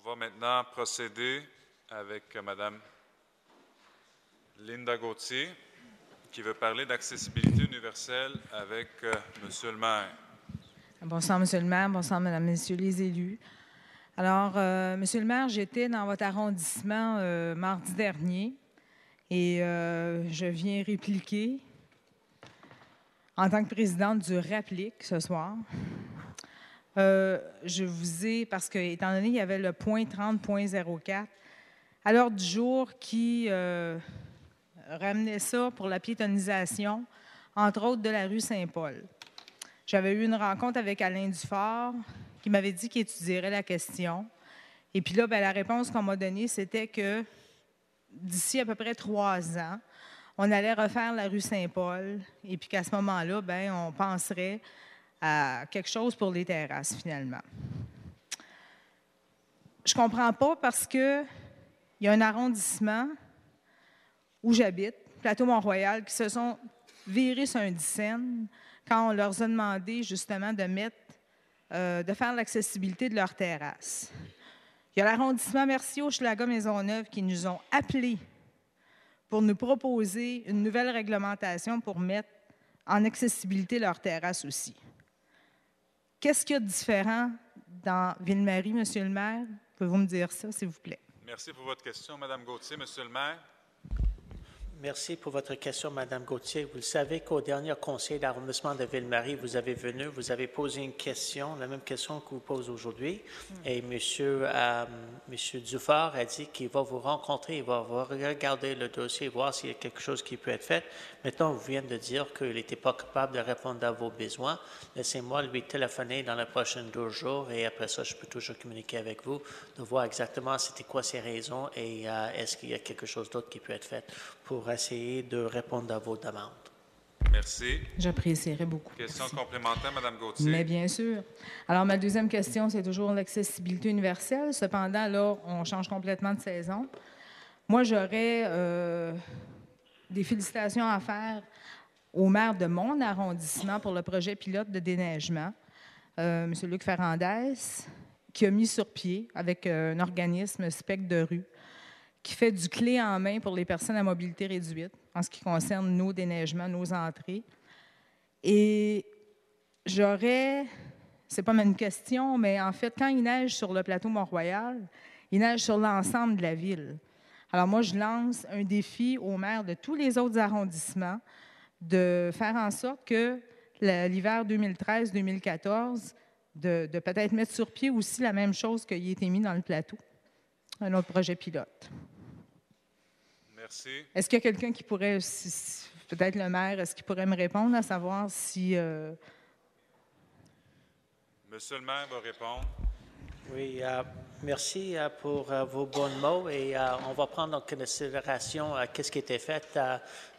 va maintenant procéder avec Mme Linda Gauthier, qui veut parler d'accessibilité universelle avec Monsieur le maire. Bonsoir, Monsieur le maire. Bonsoir, Mesdames, Messieurs les élus. Alors, Monsieur le maire, j'étais dans votre arrondissement mardi dernier et je viens répliquer en tant que présidente du RAPLIC ce soir. Je vous ai, parce que, étant donné qu'il y avait le point 30.04 à l'ordre du jour qui ramenait ça pour la piétonisation, entre autres de la rue Saint-Paul. J'avais eu une rencontre avec Alain Dufort qui m'avait dit qu'il étudierait la question. Et puis là, bien, la réponse qu'on m'a donnée, c'était que d'ici à peu près 3 ans, on allait refaire la rue Saint-Paul et puis qu'à ce moment-là, bien, on penserait à quelque chose pour les terrasses, finalement. Je ne comprends pas parce qu'il y a un arrondissement où j'habite, Plateau-Mont-Royal, qui se sont virés sur un dixaine quand on leur a demandé justement de faire l'accessibilité de leurs terrasses. Il y a l'arrondissement Mercier-Hochelaga-Maisonneuve qui nous ont appelés pour nous proposer une nouvelle réglementation pour mettre en accessibilité leurs terrasses aussi. Qu'est-ce qu'il y a de différent dans Ville-Marie, Monsieur le maire? Pouvez-vous me dire ça, s'il vous plaît? Merci pour votre question, Mme Gauthier. Monsieur le maire. Merci pour votre question, Mme Gauthier. Vous le savez qu'au dernier conseil d'arrondissement de Ville-Marie, vous avez posé une question, la même question que vous posez aujourd'hui. Et M. Dufort a dit qu'il va vous rencontrer, il va regarder le dossier, voir s'il y a quelque chose qui peut être fait. Maintenant, vous venez de dire qu'il n'était pas capable de répondre à vos besoins. Laissez-moi lui téléphoner dans les prochains 2 jours et après ça, je peux toujours communiquer avec vous, de voir exactement c'était quoi ses raisons et est-ce qu'il y a quelque chose d'autre qui peut être fait pour essayer de répondre à vos demandes. Merci. J'apprécierais beaucoup. Question complémentaire, Mme Gauthier. Mais bien sûr. Alors, ma deuxième question, c'est toujours l'accessibilité universelle. Cependant, là, on change complètement de saison. Moi, j'aurais des félicitations à faire au maire de mon arrondissement pour le projet pilote de déneigement, M. Luc Ferrandez, qui a mis sur pied, avec un organisme SPEC de rue, qui fait du clé en main pour les personnes à mobilité réduite en ce qui concerne nos déneigements, nos entrées. Et c'est pas une question, mais en fait, quand il neige sur le plateau Mont-Royal, il neige sur l'ensemble de la ville. Alors moi, je lance un défi aux maires de tous les autres arrondissements de faire en sorte que l'hiver 2013-2014, de peut-être mettre sur pied aussi la même chose qui a été mis dans le plateau, un autre projet pilote. Merci. Est-ce qu'il y a quelqu'un qui pourrait, peut-être le maire, est-ce qu'il pourrait me répondre à savoir si... Monsieur le maire va répondre. Oui, merci pour vos bons mots et on va prendre en considération qu'est-ce qui était fait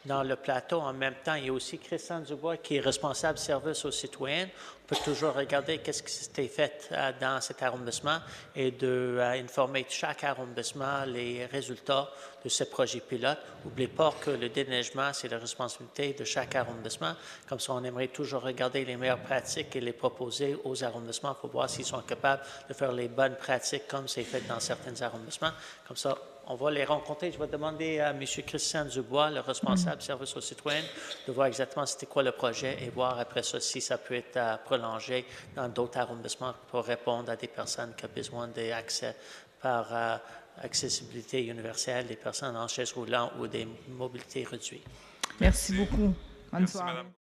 dans le plateau. En même temps, il y a aussi Christian Dubois qui est responsable de service aux citoyens. On peut toujours regarder qu'est-ce qui s'était fait dans cet arrondissement et d'informer chaque arrondissement les résultats de ce projet pilote. N'oubliez pas que le déneigement, c'est la responsabilité de chaque arrondissement. Comme ça, on aimerait toujours regarder les meilleures pratiques et les proposer aux arrondissements pour voir s'ils sont capables de faire les bonnes pratiques comme c'est fait dans certains arrondissements. Comme ça, on va les rencontrer. Je vais demander à M. Christian Dubois, le responsable de service aux citoyens, de voir exactement c'était quoi le projet et voir après ça si ça peut être prolongé dans d'autres arrondissements pour répondre à des personnes qui ont besoin d'accès par accessibilité universelle, des personnes en chaise roulante ou des mobilités réduites. Merci beaucoup. Bonne Merci, soirée. Madame.